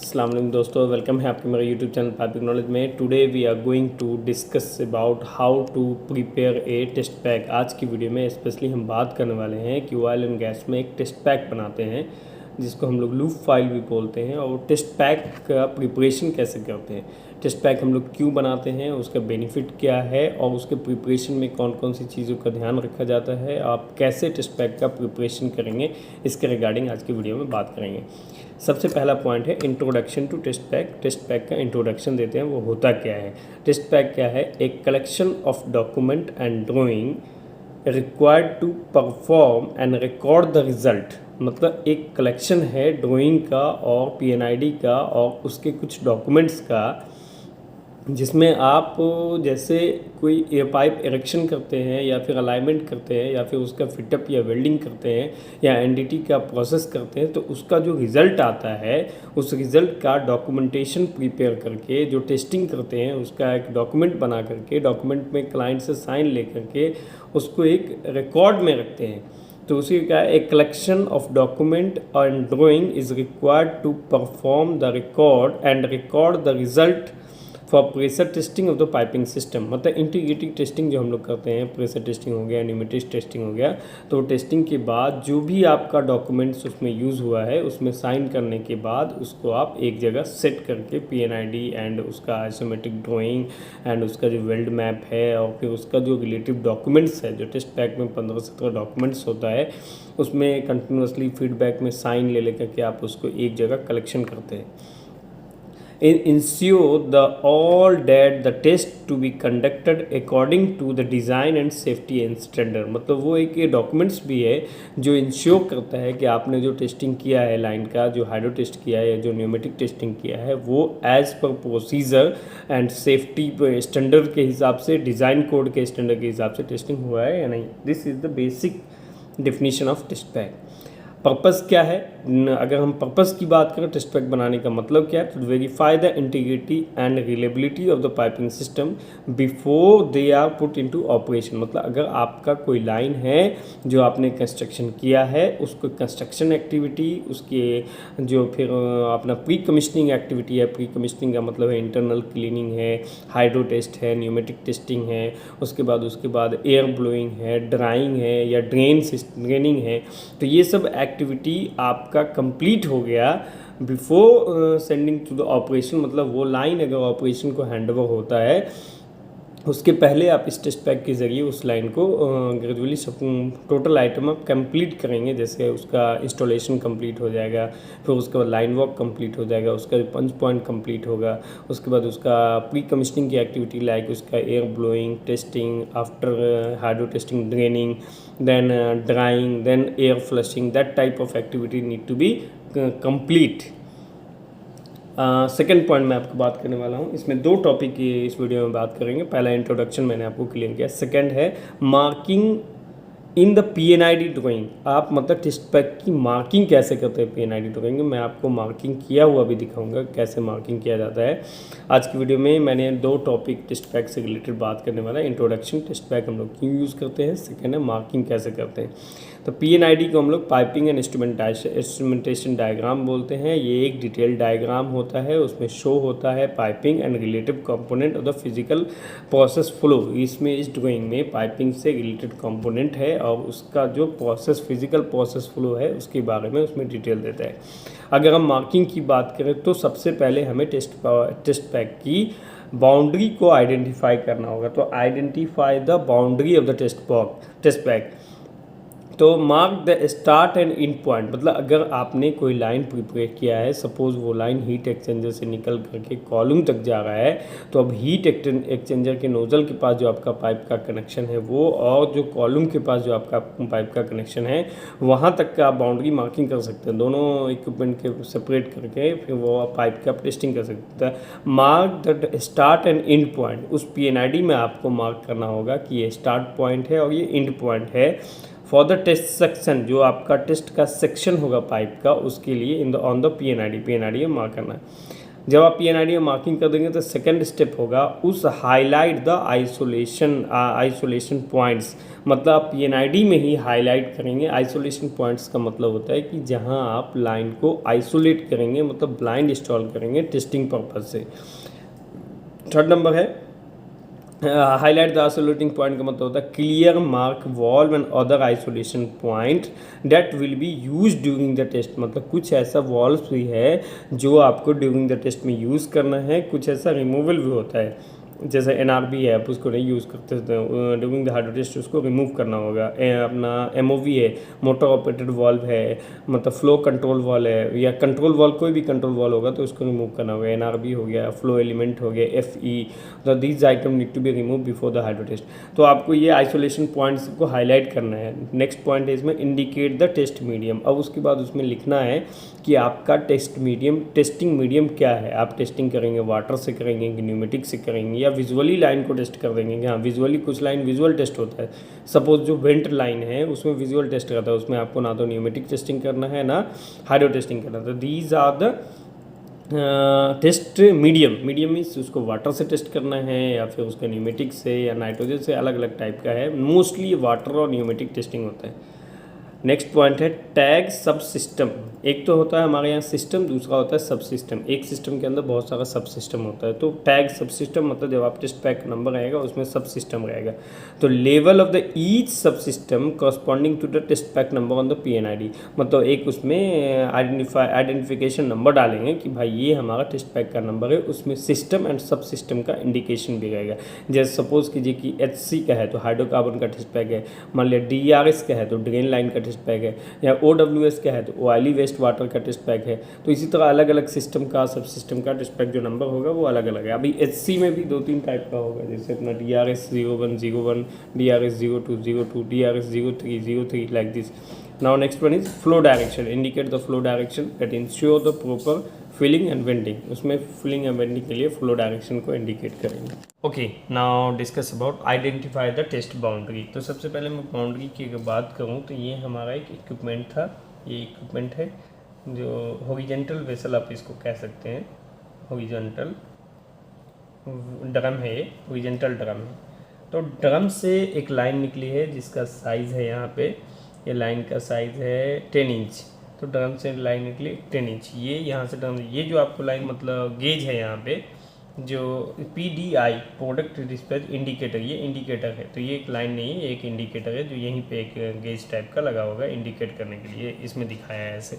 अस्सलाम वालेकुम दोस्तों, वेलकम है आपके मेरे यूट्यूब चैनल पाइपिंग नॉलेज में। Today we are going to discuss about how to prepare a test pack. आज की वीडियो में स्पेशली हम बात करने वाले हैं कि ऑयल एंड गैस में एक टेस्ट पैक बनाते हैं जिसको हम लोग लूप फाइल भी बोलते हैं, और टेस्ट पैक का प्रिपरेशन कैसे करते हैं, टेस्ट पैक हम लोग क्यों बनाते हैं, उसका बेनिफिट क्या है और उसके प्रिपरेशन में कौन कौन सी चीज़ों का ध्यान रखा जाता है, आप कैसे टेस्ट पैक का प्रिपरेशन करेंगे, इसके रिगार्डिंग आज की वीडियो में बात करेंगे। सबसे पहला पॉइंट है introduction to test pack. Test pack का इंट्रोडक्शन देते हैं, वो होता क्या है। टेस्ट पैक क्या है? एक collection of document and drawing required to perform and record the result. मतलब एक कलेक्शन है ड्राइंग का और पीएनआईडी का और उसके कुछ डॉक्यूमेंट्स का, जिसमें आप जैसे कोई एयर पाइप इरेक्शन करते हैं या फिर अलाइनमेंट करते हैं या फिर उसका फिटअप या वेल्डिंग करते हैं या एनडीटी का प्रोसेस करते हैं, तो उसका जो रिज़ल्ट आता है उस रिज़ल्ट का डॉक्यूमेंटेशन प्रिपेयर करके जो टेस्टिंग करते हैं उसका एक डॉक्यूमेंट बना करके, डॉक्यूमेंट में क्लाइंट से साइन ले करके उसको एक रिकॉर्ड में रखते हैं। तो उसी का एक collection of document and drawing is required to perform the record and record the result for pressure testing of the piping system. मतलब इंटीग्रेटेड टेस्टिंग जो हम लोग करते हैं, प्रेशर टेस्टिंग हो गया, न्यूमेटिक टेस्टिंग हो गया, तो टेस्टिंग के बाद जो भी आपका डॉक्यूमेंट्स उसमें यूज़ हुआ है उसमें साइन करने के बाद उसको आप एक जगह सेट करके पीएनआईडी एंड उसका आइसोमेट्रिक ड्राइंग एंड उसका जो वेल्ड मैप है और फिर उसका जो रिलेटिव डॉक्यूमेंट्स है, जो टेस्ट पैक में 15-17 डॉक्यूमेंट्स होता है, उसमें कंटिन्यूसली फीडबैक में साइन ले लेकर के आप उसको एक जगह कलेक्शन करते हैं। Ensure the all that the test to be conducted according to the design and safety and standard। मतलब वो एक डॉक्यूमेंट्स भी है जो इंश्योर करता है कि आपने जो टेस्टिंग किया है लाइन का, जो हाइड्रो टेस्ट किया है या जो न्यूमेटिक टेस्टिंग किया है, वो as per procedure and safety standard के हिसाब से, डिज़ाइन कोड के स्टैंडर्ड के हिसाब से टेस्टिंग हुआ है या नहीं। This is the basic definition of test pack. Purpose क्या है? अगर हम पर्पस की बात करें, टेस्ट पैक बनाने का मतलब क्या है? To verify the integrity and reliability of the piping system before they are put into operation. मतलब अगर आपका कोई लाइन है जो आपने कंस्ट्रक्शन किया है, उसको कंस्ट्रक्शन एक्टिविटी, उसके जो फिर अपना प्री कमिश्निंग एक्टिविटी है, प्री कमिश्निंग का मतलब है इंटरनल क्लीनिंग है, हाइड्रो टेस्ट है, न्यूमेटिक टेस्टिंग है, उसके बाद एयर ब्लोइंग है, ड्राइंग है या ड्रेनिंग है, तो ये सब एक्टिविटी आपका कंप्लीट हो गया before sending to the operation. मतलब वो लाइन अगर ऑपरेशन को हैंडओवर होता है उसके पहले आप इस टेस्ट पैक के ज़रिए उस लाइन को ग्रेजुअली टोटल आइटम आप कंप्लीट करेंगे। जैसे उसका इंस्टॉलेशन कंप्लीट हो जाएगा, फिर उसके बाद लाइन वर्क कंप्लीट हो जाएगा, उसका पंच पॉइंट कंप्लीट होगा, उसके बाद उसका प्री कमिश्निंग की एक्टिविटी लाइक उसका air blowing testing, after hydro testing, draining, then drying, then air flushing, that type of activity need to be complete. Second point मैं आपको बात करने वाला हूँ, इसमें दो टॉपिक की इस वीडियो में बात करेंगे। पहला इंट्रोडक्शन मैंने आपको क्लियर किया, सेकेंड है मार्किंग इन द पीएनआईडी ड्राइंग। आप मतलब टेस्ट पैक की मार्किंग कैसे करते हैं पीएनआईडी ड्राइंग में, मैं आपको मार्किंग किया हुआ भी दिखाऊंगा कैसे मार्किंग किया जाता है। आज की वीडियो में मैंने दो टॉपिक टेस्ट पैक से रिलेटेड बात करने वाला है। इंट्रोडक्शन, टेस्ट पैक हम लोग क्यों यूज़ करते हैं, सेकेंड है मार्किंग कैसे करते हैं। तो पीएनआईडी को हम लोग पाइपिंग एंड इंस्ट्रूमेंटेशन डायग्राम बोलते हैं। ये एक डिटेल डायग्राम होता है, उसमें शो होता है piping and relative component of the physical process flow. इसमें इस ड्राइंग में पाइपिंग से रिलेटेड कंपोनेंट है और उसका जो प्रोसेस, फिजिकल प्रोसेस फ्लो है उसके बारे में उसमें डिटेल देता है। अगर हम मार्किंग की बात करें तो सबसे पहले हमें टेस्ट पैक की बाउंड्री को आइडेंटिफाई करना होगा। तो identify the boundary of the test pack. तो mark the start and end point. मतलब अगर आपने कोई लाइन प्रिपेयर किया है, सपोज वो लाइन हीट एक्सचेंजर से निकल करके कॉलम तक जा रहा है, तो अब हीट एक्सचेंजर के नोजल के पास जो आपका पाइप का कनेक्शन है वो, और जो कॉलम के पास जो आपका पाइप का कनेक्शन है, वहाँ तक का आप बाउंड्री मार्किंग कर सकते हैं। दोनों इक्विपमेंट के सेपरेट करके फिर वो पाइप का टेस्टिंग कर सकते हैं। Mark the start and end point. उस पीएनआईडी में आपको मार्क करना होगा कि ये स्टार्ट पॉइंट है और ये एंड पॉइंट है फॉर द टेस्ट सेक्शन। जो आपका टेस्ट का सेक्शन होगा पाइप का, उसके लिए ऑन द पीएनआईडी में मार्क करना है। जब आप PNID में मार्किंग कर देंगे तो सेकंड स्टेप होगा उस हाईलाइट द आइसोलेशन पॉइंट्स, मतलब आप PNID में ही हाईलाइट करेंगे। आइसोलेशन पॉइंट्स का मतलब होता है कि जहां आप लाइन को आइसोलेट करेंगे, मतलब ब्लाइंड इंस्टॉल करेंगे टेस्टिंग पर्पज से। थर्ड नंबर है हाईलाइट द आइसोलेटिंग पॉइंट का मतलब होता है clear mark valve and other isolation point that will be use during the test, मतलब कुछ ऐसा वॉल्व भी है जो आपको ड्यूरिंग द टेस्ट में यूज़ करना है, कुछ ऐसा रिमूवल भी होता है, जैसे NRB है आप उसको नहीं यूज़ करते ड्यूरिंग द हाइड्रो टेस्ट, उसको रिमूव करना होगा। अपना MOV है, मोटर ऑपरेटेड वॉल्व है, मतलब फ्लो कंट्रोल वॉल है, या कंट्रोल वॉल कोई भी कंट्रोल वॉल होगा तो उसको रिमूव करना होगा। NRB हो गया, फ्लो एलिमेंट हो गया, FE, तो these item need to be remove before the hydro test. तो आपको ये आइसोलेशन पॉइंट्स को हाईलाइट करना है। नेक्स्ट पॉइंट है इसमें इंडिकेट द टेस्ट मीडियम। अब उसके बाद उसमें लिखना है कि आपका टेस्टिंग मीडियम क्या है। आप टेस्टिंग करेंगे वाटर से करेंगे, न्यूमेटिक से करेंगे, या विजुअली लाइन को टेस्ट कर देंगे। हाँ, विजुअली कुछ लाइन विजुअल टेस्ट होता है। सपोज जो वेंट लाइन है उसमें विजुअल टेस्ट रहता है, उसमें आपको ना तो न्यूमेटिक टेस्टिंग करना है ना हाइड्रो टेस्टिंग करना है। तो these are the test medium means उसको वाटर से टेस्ट करना है या फिर उसका न्यूमेटिक से या नाइट्रोजन से, अलग अलग टाइप का है। मोस्टली वाटर और न्यूमेटिक टेस्टिंग होता है। नेक्स्ट पॉइंट है टैग सब सिस्टम। एक तो होता है हमारे यहाँ सिस्टम, दूसरा होता है सब सिस्टम। एक सिस्टम के अंदर बहुत सारा सब सिस्टम होता है। तो टैग सब सिस्टम मतलब जब आप टेस्ट पैक नंबर रहेगा उसमें सब सिस्टम रहेगा। तो level of the each sub system corresponding to the test pack number on the PNID, मतलब एक उसमें आइडेंटिफिकेशन नंबर डालेंगे कि भाई ये हमारा टेस्ट पैक का नंबर है, उसमें सिस्टम एंड सब सिस्टम का इंडिकेशन भी रहेगा। जैसे सपोज कीजिए कि HC का है तो हाइड्रोकार्बन का टेस्ट पैक है, मान लिया DRS का है तो ड्रेन लाइन का टेस्ट पैक है, या OWS का है तो ऑयली वेस्ट वाटर का टेस्ट पैक है। तो इसी तरह अलग अलग सिस्टम का सब सिस्टम का टेस्ट पैक जो नंबर होगा वो अलग अलग है। अभी HC में भी 2-3 टाइप का होगा, जैसे अपना DRS 0101, DRS 0202, DRS 0303, like this. Now next one is flow direction. Indicate the flow direction that ensure the proper filling and venting. उसमें फिलिंग एंड वेंडिंग के लिए फ्लो डायरेक्शन को इंडिकेट करेंगे। Okay, now discuss about identify the test boundary. तो सबसे पहले मैं boundary की अगर बात करूँ तो ये हमारा एक इक्विपमेंट था। ये इक्विपमेंट है जो हॉरिजॉन्टल वेसल आप इसको कह सकते हैं, हॉरिजॉन्टल ड्रम है, ये हॉरिजॉन्टल ड्रम है। तो ड्रम से एक लाइन निकली है जिसका साइज़ है यहाँ पे, ये लाइन का साइज़ है 10 इंच। तो ड्रम से लाइन निकली 10 इंच। ये यहाँ से ड्रम, ये जो आपको लाइन मतलब गेज है यहाँ पे जो PDI प्रोडक्ट डिस्पैच इंडिकेटर, ये इंडिकेटर है। तो ये एक लाइन नहीं है, ये एक इंडिकेटर है जो यहीं पे एक गेज टाइप का लगा होगा इंडिकेट करने के लिए, इसमें दिखाया है ऐसे।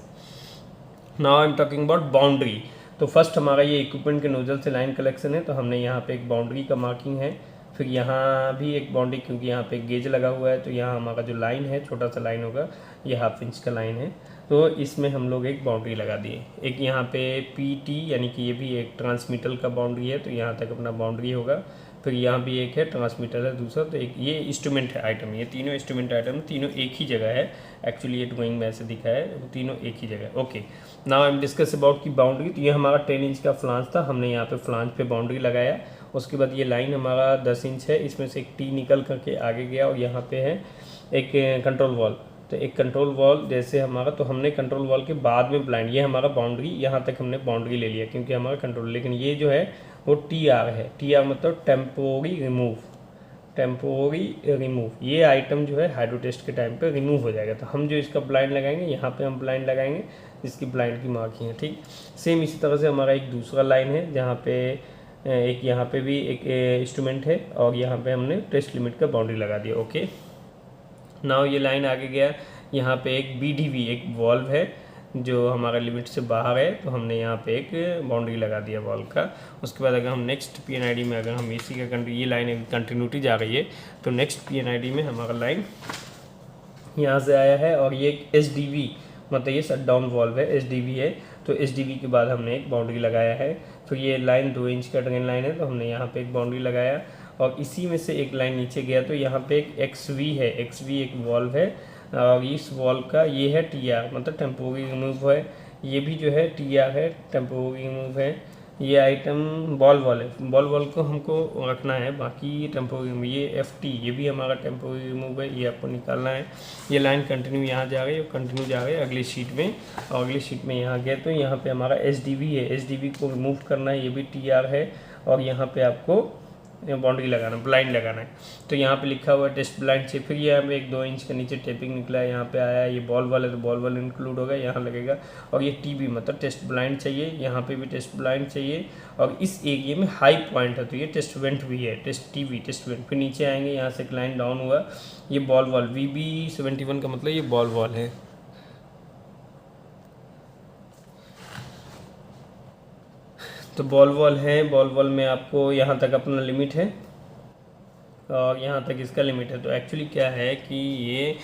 Now I am talking about boundary. तो फर्स्ट हमारा ये इक्विपमेंट के नोजल से लाइन कलेक्शन है, तो हमने यहाँ पे एक बाउंड्री का मार्किंग है। फिर यहाँ भी एक बाउंड्री, क्योंकि यहाँ पे एक गेज लगा हुआ है तो यहाँ हमारा जो लाइन है छोटा सा लाइन होगा, ये 1/2 इंच का लाइन है। तो इसमें हम लोग एक बाउंड्री लगा दिए। एक यहाँ पे PT यानी कि ये भी एक ट्रांसमीटर का बाउंड्री है, तो यहाँ तक अपना बाउंड्री होगा। फिर यहाँ भी एक है ट्रांसमीटर है दूसरा। तो एक ये इंस्ट्रूमेंट है आइटम, ये तीनों इंस्ट्रूमेंट आइटम तीनों एक ही जगह है। एक्चुअली ये ड्राइंग में ऐसे दिखा है, वो तीनों एक ही जगह है। Okay, now I am discuss about की बाउंड्री। तो ये हमारा 10 इंच का फ्लांज था, हमने यहाँ पे फ्लांज पे बाउंड्री लगाया। उसके बाद ये लाइन हमारा 10 इंच है, इसमें से एक T निकल करके आगे गया और यहाँ पे है एक कंट्रोल वॉल। तो एक कंट्रोल वॉल जैसे हमारा, तो हमने कंट्रोल वॉल के बाद में ब्लाइंड, ये हमारा बाउंड्री, यहाँ तक हमने बाउंड्री ले लिया क्योंकि हमारा कंट्रोल। लेकिन ये जो है वो TR है। TR मतलब टेम्पोरी रिमूव, टेम्पोरी रिमूव। ये आइटम जो है हाइड्रो टेस्ट के टाइम पे रिमूव हो जाएगा। तो हम जो इसका ब्लाइंड लगाएंगे, यहाँ पे हम ब्लाइंड लगाएंगे जिसकी ब्लाइंड की मार्किंग है। ठीक, सेम इसी तरह से हमारा एक दूसरा लाइन है जहाँ पे एक यहाँ पे भी एक इंस्ट्रूमेंट है और यहाँ पे हमने टेस्ट लिमिट का बाउंड्री लगा दिया। ओके, नाउ ये लाइन आगे गया, यहाँ पे एक BDV एक वॉल्व है जो हमारा लिमिट से बाहर है, तो हमने यहाँ पे एक बाउंड्री लगा दिया वॉल्व का। उसके बाद अगर हम नेक्स्ट PNID में अगर हम इसी का ये लाइन कंटिन्यूटी जा रही है, तो नेक्स्ट PNID में हमारा लाइन यहाँ से आया है और ये एक SDV मतलब ये शट डाउन वॉल्व है, SDV है। तो SDV के बाद हमने एक बाउंड्री लगाया है। तो ये लाइन 2 इंच का ड्रेन लाइन है, तो हमने यहाँ पे एक बाउंड्री लगाया और इसी में से एक लाइन नीचे गया तो यहाँ पे एक XV है, XV एक वॉल्व है और इस वॉल्व का ये है TR मतलब टेम्पोरी रिमूव है। ये भी जो है TR है, टेम्पोरी रिमूव है। ये आइटम बॉल वॉल है, बॉल वॉल को हमको रखना है। बाकी टेम्पोररी ये FT ये भी हमारा टेम्पोररी रिमूव है, ये आपको निकालना है। ये लाइन कंटिन्यू यहाँ जा रही है, कंटिन्यू जा रही है अगली शीट में, और अगली शीट में यहाँ गए तो यहाँ पे हमारा SDV है, SDV को रिमूव करना है, ये भी TR है। और यहाँ पे आपको बाउंड्री लगाना, ब्लाइंड लगाना है। तो यहाँ पे लिखा हुआ है टेस्ट ब्लाइंड से, फिर ये हमें 1-2 इंच के नीचे टेपिंग निकला है, यहाँ पे आया। ये बॉल वाला तो बॉल वाला इंक्लूड होगा, यहाँ लगेगा। और ये TB मतलब टेस्ट ब्लाइंड चाहिए, यहाँ पे भी टेस्ट ब्लाइंड चाहिए। और इस एरिया में हाई पॉइंट है तो ये टेस्ट वेंट भी है, टेस्ट TB टेस्ट वेंट। फिर नीचे आएंगे, यहाँ से एक लाइन डाउन हुआ, ये बॉल वॉल VB71 का मतलब ये बॉल वॉल है। तो बॉल वॉल है, बॉल वॉल में आपको यहाँ तक अपना लिमिट है और यहाँ तक इसका लिमिट है। तो एक्चुअली क्या है कि ये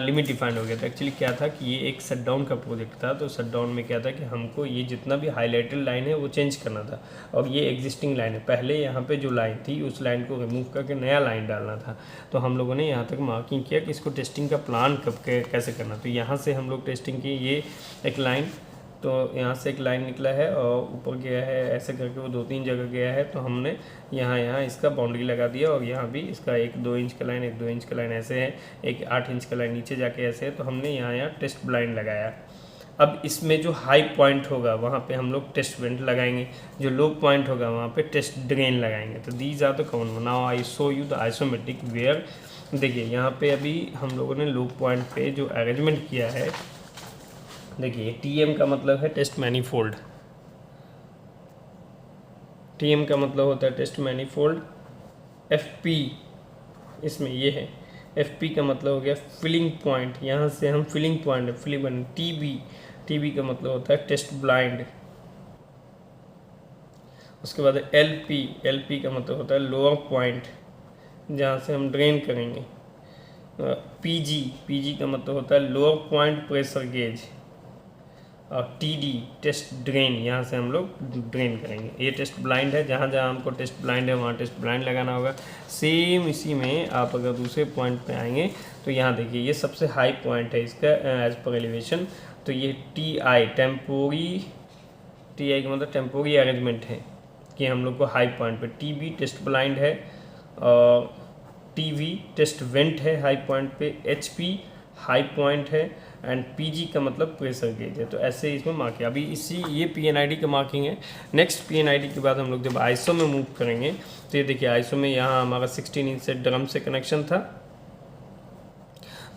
लिमिट डिफाइंड हो गया। तो एक्चुअली क्या था कि ये एक शटडाउन का प्रोजेक्ट था। तो शटडाउन में क्या था कि हमको ये जितना भी हाईलाइटेड लाइन है वो चेंज करना था, और ये एग्जिस्टिंग लाइन है। पहले यहाँ पे जो लाइन थी उस लाइन को रिमूव करके नया लाइन डालना था। तो हम लोगों ने यहाँ तक मार्किंग किया कि इसको टेस्टिंग का प्लान कब कैसे करना। तो यहाँ से हम लोग टेस्टिंग की, ये एक लाइन, तो यहाँ से एक लाइन निकला है और ऊपर गया है, ऐसे करके वो 2-3 जगह गया है। तो हमने यहाँ इसका बाउंड्री लगा दिया, और यहाँ भी इसका 1-2 इंच का लाइन, 1-2 इंच का लाइन ऐसे है, एक 8 इंच का लाइन नीचे जाके ऐसे है। तो हमने यहाँ टेस्ट ब्लाइंड लगाया। अब इसमें जो हाई पॉइंट होगा वहाँ पे हम लोग टेस्ट वेंट लगाएंगे, जो लो पॉइंट होगा वहाँ पे टेस्ट ड्रेन लगाएंगे। तो these are the common. Now I show you the isometric where. देखिए यहाँ पे अभी हम लोगों ने लो पॉइंट पे जो अरेंजमेंट किया है, देखिए TM का मतलब है टेस्ट मैनीफोल्ड, TM का मतलब होता है टेस्ट मैनीफोल्ड। FP इसमें ये है, FP का मतलब हो गया फिलिंग पॉइंट, यहाँ से हम फिलिंग पॉइंट है, फिलिंग। TB का मतलब होता है टेस्ट ब्लाइंड। उसके बाद LP का मतलब होता है लोअर पॉइंट, जहाँ से हम ड्रेन करेंगे। PG का मतलब होता है लोअर पॉइंट प्रेशर गेज। और TD टेस्ट ड्रेन, यहाँ से हम लोग ड्रेन करेंगे। ये टेस्ट ब्लाइंड है, जहाँ जहाँ हमको टेस्ट ब्लाइंड है वहाँ टेस्ट ब्लाइंड लगाना होगा। सेम इसी में आप अगर दूसरे पॉइंट पे आएंगे तो यहाँ देखिए ये सबसे हाई पॉइंट है इसका एज पर एलिवेशन। तो ये TI TI का मतलब टेम्पोरी अरेंजमेंट है कि हम लोग को हाई पॉइंट पे। TB टेस्ट ब्लाइंड है, और TV टेस्ट वेंट है हाई पॉइंट पे। HP हाई पॉइंट है, एंड PG का मतलब प्रेशर गेज है। तो ऐसे इसमें मार्क है। अभी ये PNID का मार्किंग है। नेक्स्ट PNID के बाद हम लोग जब आइसो में मूव करेंगे तो ये देखिए आइसो में यहाँ हमारा 16 इंच से ड्रम से कनेक्शन था।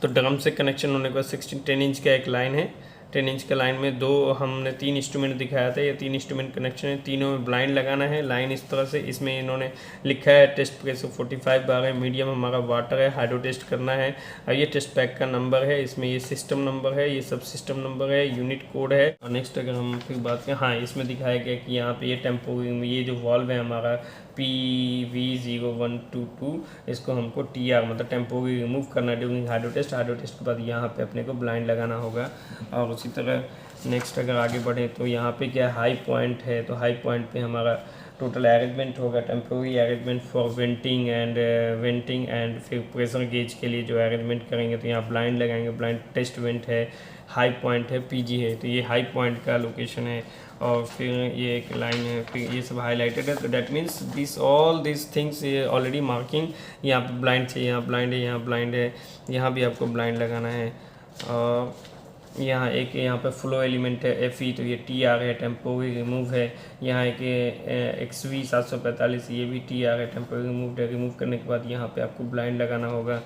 तो ड्रम से कनेक्शन होने के बाद 10 इंच का एक लाइन है। 10 इंच का लाइन में हमने 3 इंस्ट्रूमेंट दिखाया था। ये 3 इंस्ट्रूमेंट कनेक्शन है, तीनों में ब्लाइंड लगाना है। लाइन इस तरह से, इसमें इन्होंने लिखा है टेस्ट प्रेशर 45 बार है, मीडियम हमारा वाटर है, हाइड्रो टेस्ट करना है। और ये टेस्ट पैक का नंबर है, इसमें ये सिस्टम नंबर है, ये सब सिस्टम नंबर है, यूनिट कोड है। और नेक्स्ट अगर हम फिर बात करें, हाँ इसमें दिखाया गया कि यहाँ पे ये टेम्पो, ये जो वॉल्व है हमारा PV0122, इसको हमको TR मतलब टेम्पोरी रिमूव करना है during hydro test. Hydro test के बाद यहाँ पे अपने को ब्लाइंड लगाना होगा। और उसी तरह नेक्स्ट अगर आगे बढ़े तो यहाँ पे क्या हाई पॉइंट है, तो हाई पॉइंट पे हमारा टोटल अरेंजमेंट होगा, temporary arrangement for venting and फिर प्रेशर गेज के लिए जो अरेंजमेंट करेंगे तो यहाँ ब्लाइंड लगाएंगे। ब्लाइंड टेस्ट वेंट है, हाई पॉइंट है, PG है, तो ये हाई पॉइंट का लोकेशन है। और फिर ये एक लाइन है, फिर ये सब हाईलाइटेड है। तो that means all this things ये ऑलरेडी मार्किंग। यहाँ पे ब्लाइंड चाहिए, यहाँ ब्लाइंड है, यहाँ ब्लाइंड है, यहाँ भी आपको ब्लाइंड लगाना है। और यहाँ पे फ्लो एलिमेंट है FE, तो ये TR है, टेम्पोरी रिमूव है। यहाँ एक XV 745, ये भी TR है, टेम्पोरी रिमूव है। रिमूव करने के बाद यहाँ पे आपको ब्लाइंड लगाना होगा।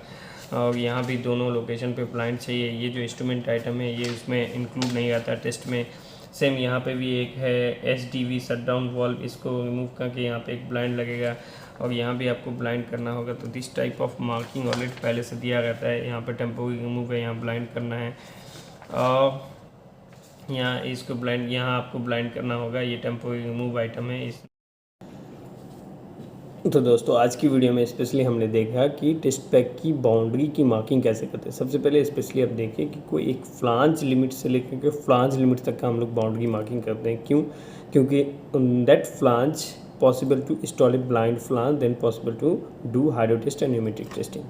और यहाँ भी दोनों लोकेशन पे ब्लाइंड चाहिए। ये जो इंस्ट्रूमेंट आइटम है ये उसमें इंक्लूड नहीं आता टेस्ट में। सेम यहाँ पे भी एक है SDV शटडाउन वॉल्व, इसको रिमूव करके यहाँ पे एक ब्लाइंड लगेगा, और यहाँ भी आपको ब्लाइंड करना होगा। तो this type of marking already पहले से दिया रहता है। यहाँ पे टेम्पोरी रिमूव है, यहाँ ब्लाइंड करना है, और यहाँ इसको ब्लाइंड, यहाँ आपको ब्लाइंड करना होगा। ये टेम्पोरी रिमूव आइटम है इस। तो दोस्तों आज की वीडियो में स्पेशली हमने देखा कि टेस्ट पैक की बाउंड्री की मार्किंग कैसे करते हैं। सबसे पहले स्पेशली आप देखिए कि कोई एक फ्लांज लिमिट से लेकर के फ्लांज लिमिट तक का हम लोग बाउंड्री मार्किंग करते हैं। क्यों? क्योंकि that flange possible to install a blind flange then possible to do hydro test and pneumatic testing.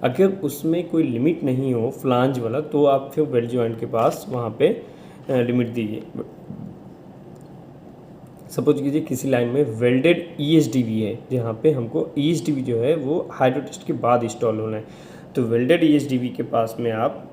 अगर उसमें कोई लिमिट नहीं हो फ्लांज वाला तो आप फिर वेल्ड जॉइंट के पास वहाँ पे लिमिट दीजिए। सपोज कीजिए किसी लाइन में वेल्डेड ESDB है, जहाँ पे हमको ESDB जो है वो हाइड्रो टेस्ट के बाद इंस्टॉल होना है। तो वेल्डेड ESDB के पास में आप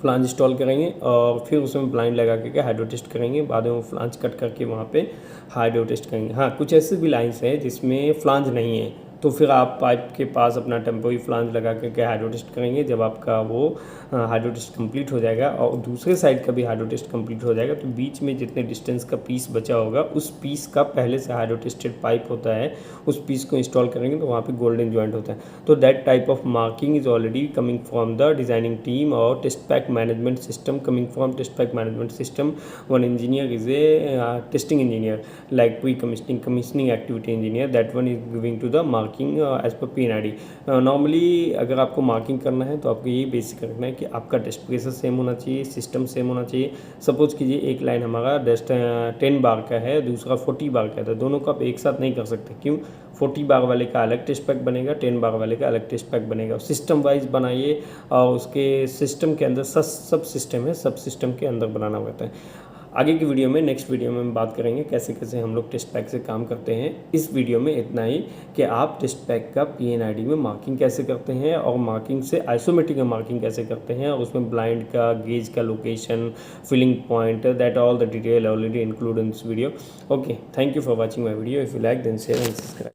फ्लांज इंस्टॉल करेंगे और फिर उसमें ब्लाइंड लगा के हाइड्रो टेस्ट करेंगे, बाद में वो फ्लांज कट करके वहाँ पे हाइड्रो टेस्ट करेंगे। हाँ, कुछ ऐसे भी लाइन्स हैं जिसमें फ्लांज नहीं है, तो फिर आप पाइप के पास अपना टेम्पोरी फ्लांज लगा करके हाइड्रो टेस्ट करेंगे। जब आपका वो हाइड्रो टेस्ट कंप्लीट हो जाएगा और दूसरे साइड का भी हाइड्रो टेस्ट कंप्लीट हो जाएगा, तो बीच में जितने डिस्टेंस का पीस बचा होगा उस पीस का पहले से हाइड्रो टेस्टेड पाइप होता है, उस पीस को इंस्टॉल करेंगे तो वहाँ पे गोल्डन जॉइंट होता है। तो that type of marking is already coming from the designing team और test pack management system. Coming from test pack management system, one engineer is a testing engineer like pre-commissioning, commissioning activity engineer, that one is giving to the marking as per PNID। Normally अगर आपको marking करना है तो आपको ये basic रखना है कि आपका टेस्ट प्रेशर सेम होना चाहिए, सिस्टम सेम होना चाहिए। सपोज कीजिए एक लाइन हमारा 10 बार का है, दूसरा 40 बार का है, तो दोनों को आप एक साथ नहीं कर सकते। क्यों? 40 बार वाले का अलग टेस्ट पैक बनेगा, 10 बार वाले का अलग टेस्ट पैक बनेगा। सिस्टम वाइज बनाइए और उसके सिस्टम के अंदर सब सिस्टम है, सब सिस्टम के अंदर बनाना होता है। आगे की वीडियो में, नेक्स्ट वीडियो में हम बात करेंगे कैसे कैसे हम लोग टेस्ट पैक से काम करते हैं। इस वीडियो में इतना ही कि आप टेस्ट पैक का PNID में मार्किंग कैसे करते हैं और मार्किंग से आइसोमेट्रिक में मार्किंग कैसे करते हैं, और उसमें ब्लाइंड का, गेज का location, filling point, that all the detail already include in this video. Okay, thank you for watching my video. If you like then share and subscribe.